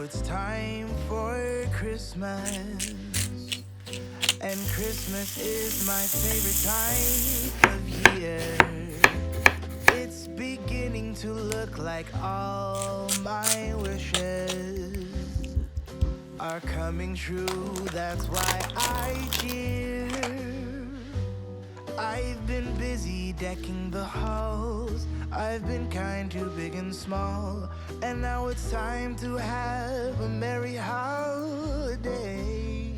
it's time for Christmas. And Christmas is my favorite time of year. It's beginning to look like all my wishes are coming true. That's why I cheer. I've been busy decking the halls. I've been kind to big and small. And now it's time to have a merry holiday.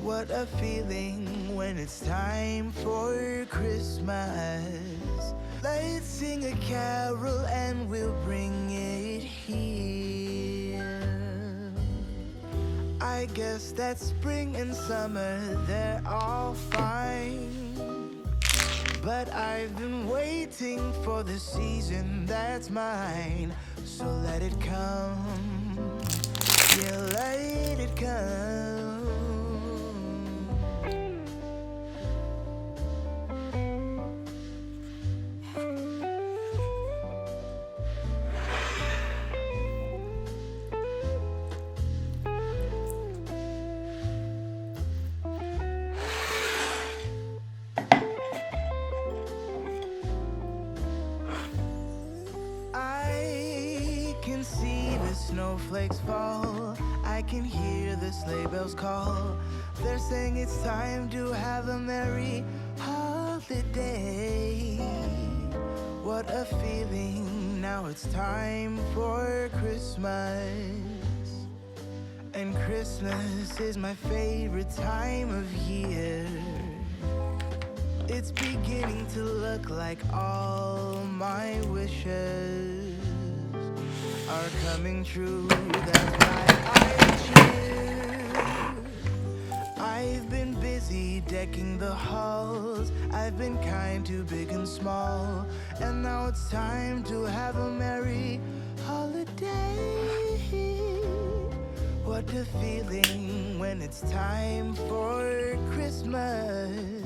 What a feeling when it's time for Christmas. Let's sing a carol and we'll bring it here. I guess that spring and summer, they're all fine. But I've been waiting for the season that's mine. So let it come, yeah, let it come. See the snowflakes fall. I can hear the sleigh bells call. They're saying it's time to have a merry holiday. What a feeling, now it's time for Christmas. And Christmas is my favorite time of year. It's beginning to look like all my wishes are coming true. That's why I cheer. I've been busy decking the halls. I've been kind to big and small. And now it's time to have a merry holiday. What a feeling when it's time for Christmas.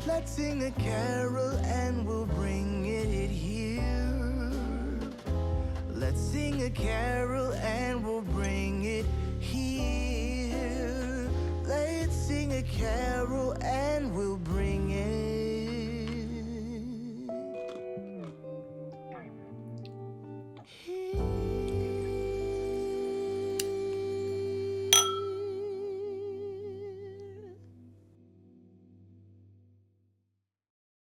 Let's sing a carol and we'll bring it here. Let's sing a carol and we'll bring it here. Let's sing a carol and